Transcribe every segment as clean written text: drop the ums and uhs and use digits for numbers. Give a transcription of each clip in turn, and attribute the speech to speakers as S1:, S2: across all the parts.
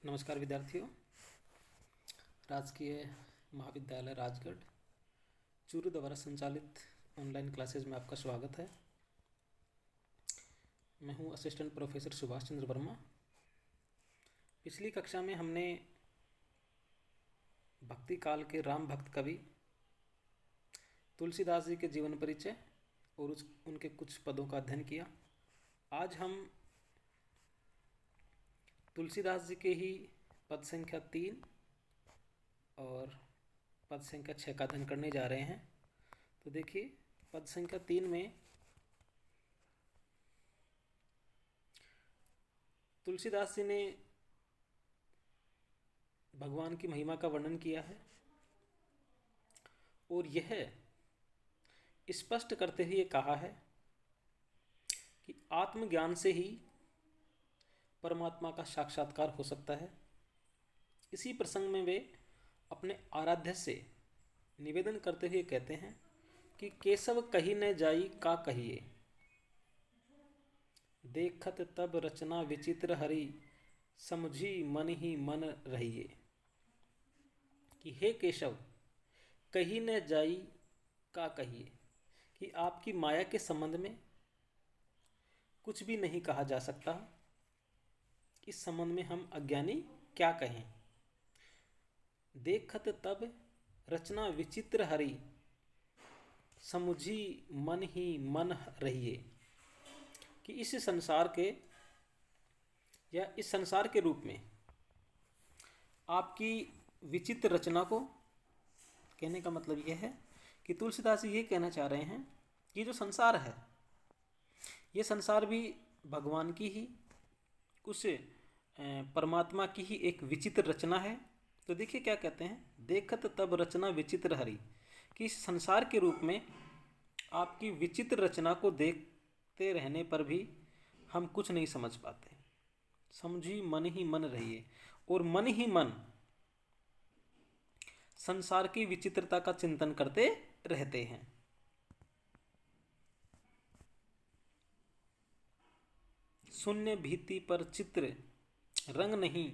S1: नमस्कार विद्यार्थियों। राजकीय महाविद्यालय राजगढ़ चूरू द्वारा संचालित ऑनलाइन क्लासेज में आपका स्वागत है। मैं हूं असिस्टेंट प्रोफेसर सुभाष चंद्र वर्मा। पिछली कक्षा में हमने भक्ति काल के राम भक्त कवि तुलसीदास जी के जीवन परिचय और उनके कुछ पदों का अध्ययन किया। आज हम तुलसीदास जी के ही पद संख्या 3 और पद संख्या 6 का अध्ययन करने जा रहे हैं। तो देखिए, पद संख्या 3 में तुलसीदास जी ने भगवान की महिमा का वर्णन किया है और यह स्पष्ट करते हुए कहा है कि आत्मज्ञान से ही परमात्मा का साक्षात्कार हो सकता है। इसी प्रसंग में वे अपने आराध्य से निवेदन करते हुए कहते हैं कि केशव कही न जाई का कहिए, देखत तब रचना विचित्र हरि, समझी मन ही मन रहिए। कि हे केशव कही न जाई का कहिए, कि आपकी माया के संबंध में कुछ भी नहीं कहा जा सकता। इस संबंध में हम अज्ञानी क्या कहें। देखत तब रचना विचित्र हरि, समुझी मन ही मन रहिए। कि इस संसार के या इस संसार के रूप में आपकी विचित्र रचना को कहने का मतलब यह है कि तुलसीदास जी ये कहना चाह रहे हैं कि जो संसार है, ये संसार भी भगवान की ही, उस परमात्मा की ही एक विचित्र रचना है। तो देखिए क्या कहते हैं, देखत तब रचना विचित्र हरि, कि इस संसार के रूप में आपकी विचित्र रचना को देखते रहने पर भी हम कुछ नहीं समझ पाते। समझी मन ही मन रहिए, और मन ही मन संसार की विचित्रता का चिंतन करते रहते हैं। शून्य भीति पर चित्र रंग नहीं,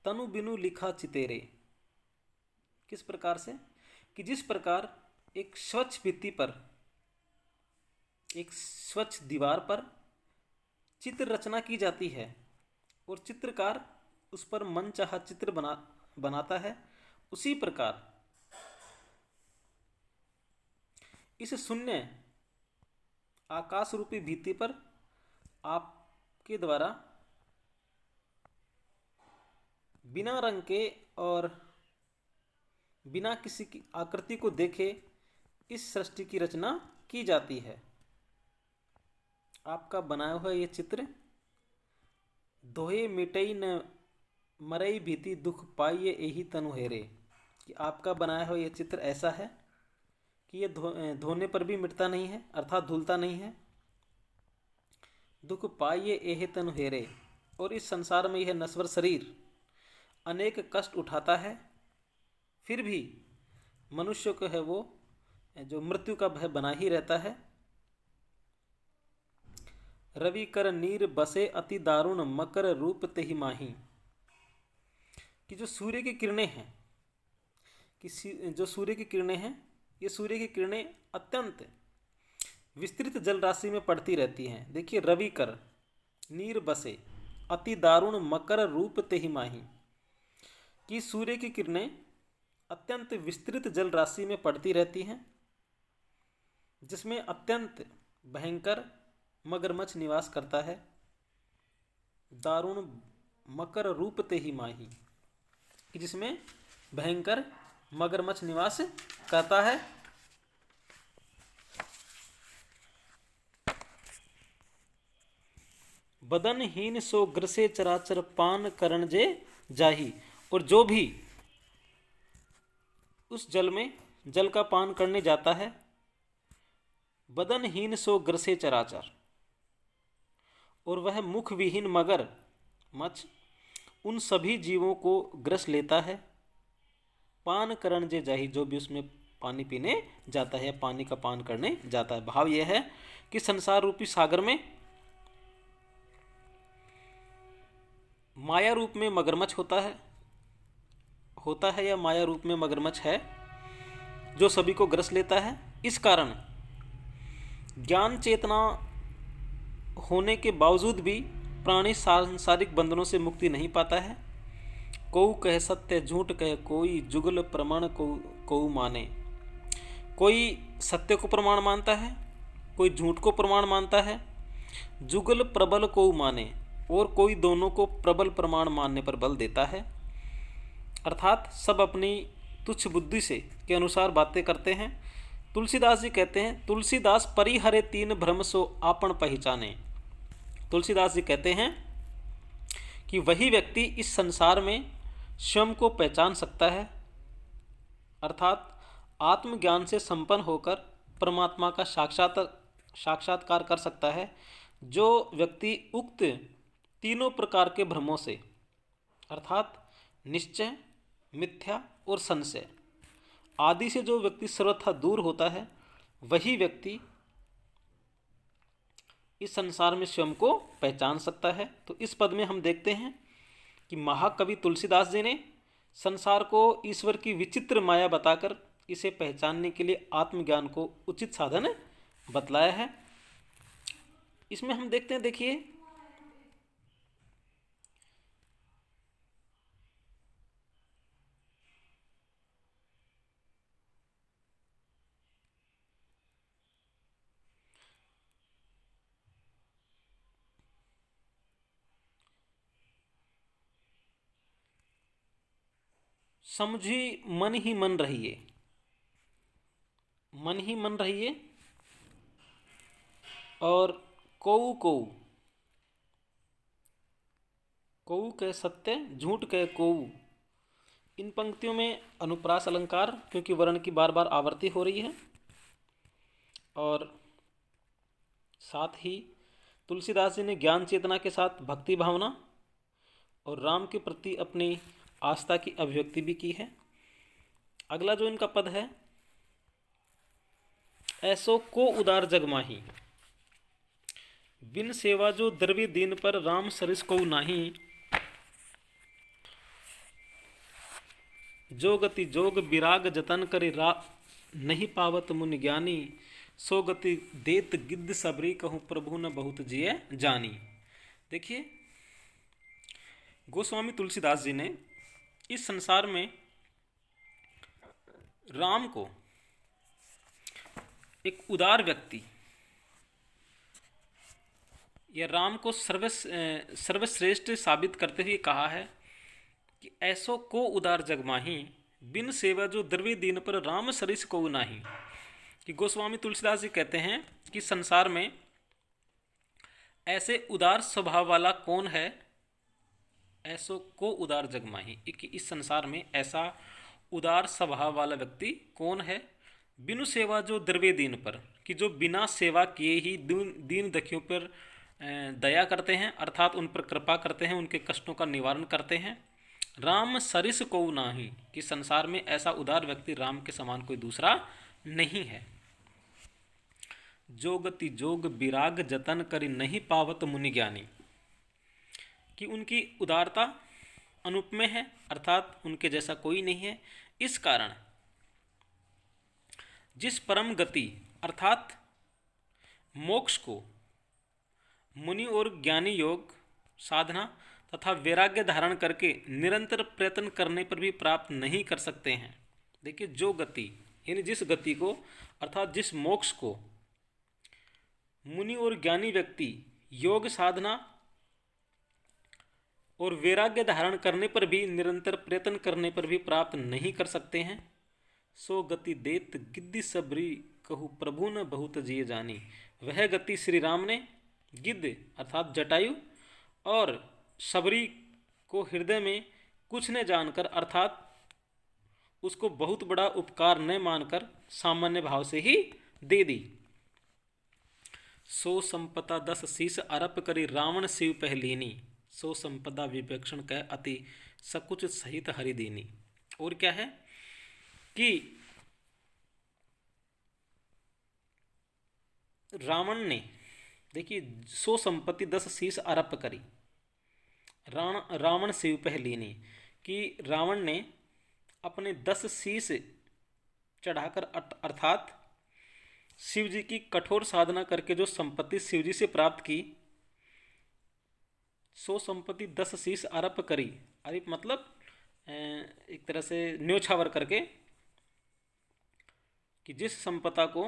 S1: तनु बिनु लिखा चितेरे। किस प्रकार से, कि जिस प्रकार एक स्वच्छ भित्ति पर, एक स्वच्छ दीवार पर चित्र रचना की जाती है और चित्रकार उस पर मनचाहा चित्र बनाता है, उसी प्रकार इस शून्य आकाश रूपी भित्ति पर आपके द्वारा बिना रंग के और बिना किसी की आकृति को देखे इस सृष्टि की रचना की जाती है। आपका बनाया हुआ ये चित्र दोहे मिटई न मरई भीति दुख पाइये एही तनु हेरे। कि आपका बनाया हुआ ये चित्र ऐसा है कि ये धोने पर भी मिटता नहीं है, अर्थात धुलता नहीं है। दुख पाइये एही तनु हेरे, और इस संसार में यह नश्वर शरीर अनेक कष्ट उठाता है, फिर भी मनुष्य को है वो जो मृत्यु का भय बना ही रहता है। रवि कर नीर बसे अति दारुण मकर रूप तेहि माही। कि जो सूर्य की किरणें हैं, ये सूर्य की किरणें अत्यंत विस्तृत जल राशि में पड़ती रहती हैं। देखिए, रवि कर नीर बसे अति दारुण मकर रूप तेहि माही, कि सूर्य की किरणें अत्यंत विस्तृत जल राशि में पड़ती रहती हैं, जिसमें अत्यंत भयंकर मगरमच्छ निवास करता है। दारुण मकर रूप तेहि माही, कि जिसमें भयंकर मगरमच्छ निवास करता है। बदनहीन सो ग्रसे चराचर पान करण जे जाही। और जो भी उस जल का पान करने जाता है, बदनहीन सो ग्रसे चराचर, और वह मुख विहीन मगर मच्छ उन सभी जीवों को ग्रस लेता है। पान करण जे जाही, जो भी उसमें पानी पीने जाता है, पानी का पान करने जाता है। भाव यह है कि संसार रूपी सागर में माया रूप में मगरमच्छ होता है या माया रूप में मगरमच्छ है जो सभी को ग्रस लेता है। इस कारण ज्ञान चेतना होने के बावजूद भी प्राणी सांसारिक बंधनों से मुक्ति नहीं पाता है। कोऊ कह सत्य झूठ कह कोई, जुगल प्रमाण कोऊ माने। कोई सत्य को प्रमाण मानता है, कोई झूठ को प्रमाण मानता है। जुगल प्रबल कोऊ माने, और कोई दोनों को प्रबल प्रमाण मानने पर बल देता है। अर्थात सब अपनी तुच्छ बुद्धि से के अनुसार बातें करते हैं। तुलसीदास जी कहते हैं, तुलसीदास परिहरे तीन भ्रम सो आपन पहचाने। तुलसीदास जी कहते हैं कि वही व्यक्ति इस संसार में स्वयं को पहचान सकता है, अर्थात आत्मज्ञान से संपन्न होकर परमात्मा का साक्षात्कार कर सकता है। जो व्यक्ति उक्त तीनों प्रकार के भ्रमों से, अर्थात निश्चय, मिथ्या और संशय आदि से जो व्यक्ति सर्वथा दूर होता है, वही व्यक्ति इस संसार में स्वयं को पहचान सकता है। तो इस पद में हम देखते हैं कि महाकवि तुलसीदास जी ने संसार को ईश्वर की विचित्र माया बताकर इसे पहचानने के लिए आत्मज्ञान को उचित साधन बतलाया है। इसमें हम देखते हैं, देखिए, समझी मन ही मन रहिए, मन ही मन रहिए, और कोऊ कोऊ, कोऊ कह सत्य झूठ कह कोऊ। इन पंक्तियों में अनुप्रास अलंकार, क्योंकि वर्ण की बार बार आवृत्ति हो रही है, और साथ ही तुलसीदास जी ने ज्ञान चेतना के साथ भक्ति भावना और राम के प्रति अपनी आस्था की अभिव्यक्ति भी की है। अगला जो इनका पद है, ऐसो को उदार जग माही, बिन सेवा जो द्रव्य दीन पर राम सरिस को नाही। जो गति जोग विराग जतन करे नहीं पावत मुनि ज्ञानी। सो गति देत गिद्ध सबरी कहूँ प्रभु न बहुत जिये जानी। देखिए, गोस्वामी तुलसीदास जी ने इस संसार में राम को एक उदार व्यक्ति या राम को सर्वश्रेष्ठ साबित करते हुए कहा है कि ऐसो को उदार जग माही, बिन सेवा जो द्रव्य दीन पर राम सरिस को नाही। कि गोस्वामी तुलसीदास जी कहते हैं कि संसार में ऐसे उदार स्वभाव वाला कौन है, ऐसो को उदार जग माही, कि इस संसार में ऐसा उदार स्वभाव वाला व्यक्ति कौन है। बिनु सेवा जो द्रव्य दीन पर, कि जो बिना सेवा किए ही दीन दखियों पर दया करते हैं, अर्थात उन पर कृपा करते हैं, उनके कष्टों का निवारण करते हैं। राम सरिस को नाही, कि संसार में ऐसा उदार व्यक्ति राम के समान कोई दूसरा नहीं है। जो गति जोग विराग जतन करि नहीं पावत मुनि ज्ञानी, कि उनकी उदारता अनुपमेय है, अर्थात उनके जैसा कोई नहीं है। इस कारण जिस परम गति अर्थात मोक्ष को मुनि और ज्ञानी योग साधना तथा वैराग्य धारण करके निरंतर प्रयत्न करने पर भी प्राप्त नहीं कर सकते हैं। देखिए, जो गति यानी जिस गति को, अर्थात जिस मोक्ष को मुनि और ज्ञानी व्यक्ति योग साधना और वैराग्य धारण करने पर भी, निरंतर प्रयत्न करने पर भी प्राप्त नहीं कर सकते हैं। सो गति देत गिद्ध सबरी कहू प्रभु न बहुत जिये जानी। वह गति श्री राम ने गिद्ध अर्थात जटायु और सबरी को हृदय में कुछ न जानकर, अर्थात उसको बहुत बड़ा उपकार न मानकर सामान्य भाव से ही दे दी। सो संपदा 10 शीस अरप करी रावण शिव पहलीनी। सो संपदा विवेक्षण कह अति सकुच सहित हरि दीनी। और क्या है कि रावण ने, देखिए, सो संपत्ति 10 शीस अरप करी, रावण शिव पहलीनी, कि रावण ने अपने 10 शीश चढ़ाकर अर्थात शिव जी की कठोर साधना करके जो संपत्ति शिव जी से प्राप्त की, सो संपत्ति 10 शीश अर्प करी। अर्प मतलब एक तरह से न्योछावर करके, कि जिस संपदा को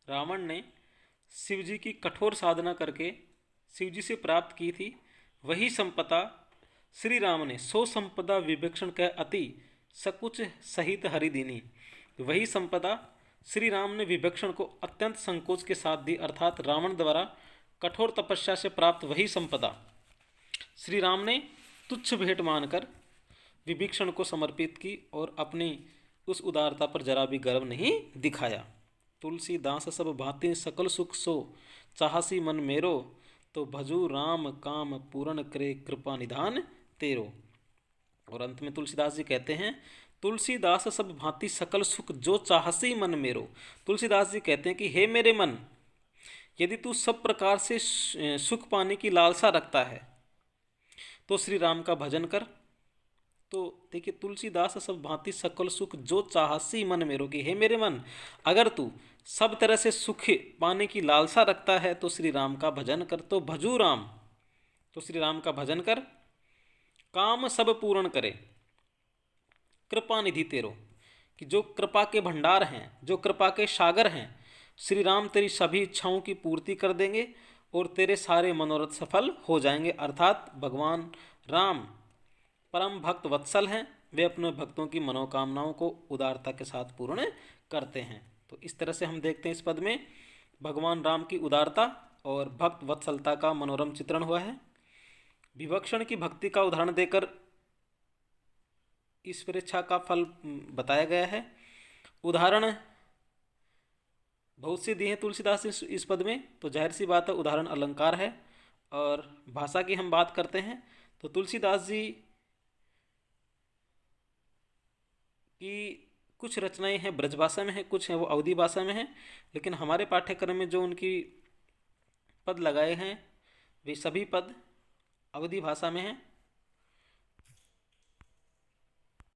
S1: रावण ने शिव जी की कठोर साधना करके शिव जी से प्राप्त की थी, वही संपदा श्री राम ने सो संपदा विभीषण कह अति सकुच सहित हरि दीनी। वही संपदा श्री राम ने विभीषण को अत्यंत संकोच के साथ दी, अर्थात रावण द्वारा कठोर तपस्या से प्राप्त वही संपदा श्री राम ने तुच्छ भेंट मानकर विभीषण को समर्पित की और अपनी उस उदारता पर जरा भी गर्व नहीं दिखाया। तुलसीदास सब भांति सकल सुख सो चाहसी मन मेरो, तो भजू राम काम पूर्ण करे कृपा निधान तेरो। और अंत में तुलसीदास जी कहते हैं, तुलसीदास सब भांति सकल सुख जो चाहसी मन मेरो। तुलसीदास जी कहते हैं कि हे मेरे मन, यदि तू सब प्रकार से सुख पाने की लालसा रखता है तो श्री राम का भजन कर। तो देखिए, तुलसीदास सब भांति सकल सुख जो चाहसी मन मेरो, कि हे मेरे मन, अगर तू सब तरह से सुख पाने की लालसा रखता है तो श्री राम का भजन कर। तो भजू राम, तो श्री राम का भजन कर। काम सब पूर्ण करे कृपा निधि तेरो, कि जो कृपा के भंडार हैं, जो कृपा के सागर हैं, श्री राम तेरी सभी इच्छाओं की पूर्ति कर देंगे और तेरे सारे मनोरथ सफल हो जाएंगे। अर्थात भगवान राम परम भक्त वत्सल हैं, वे अपने भक्तों की मनोकामनाओं को उदारता के साथ पूर्ण करते हैं। तो इस तरह से हम देखते हैं इस पद में भगवान राम की उदारता और भक्त वत्सलता का मनोरम चित्रण हुआ है। विभीषण की भक्ति का उदाहरण देकर इस परीक्षा का फल बताया गया है। उदाहरण बहुत से दिए हैं तुलसीदास इस पद में, तो जाहिर सी बात है उदाहरण अलंकार है। और भाषा की हम बात करते हैं तो तुलसीदास जी की कुछ रचनाएं हैं ब्रजभाषा में हैं, कुछ हैं वो अवधी भाषा में हैं, लेकिन हमारे पाठ्यक्रम में जो उनकी पद लगाए हैं वे सभी पद अवधी भाषा में हैं।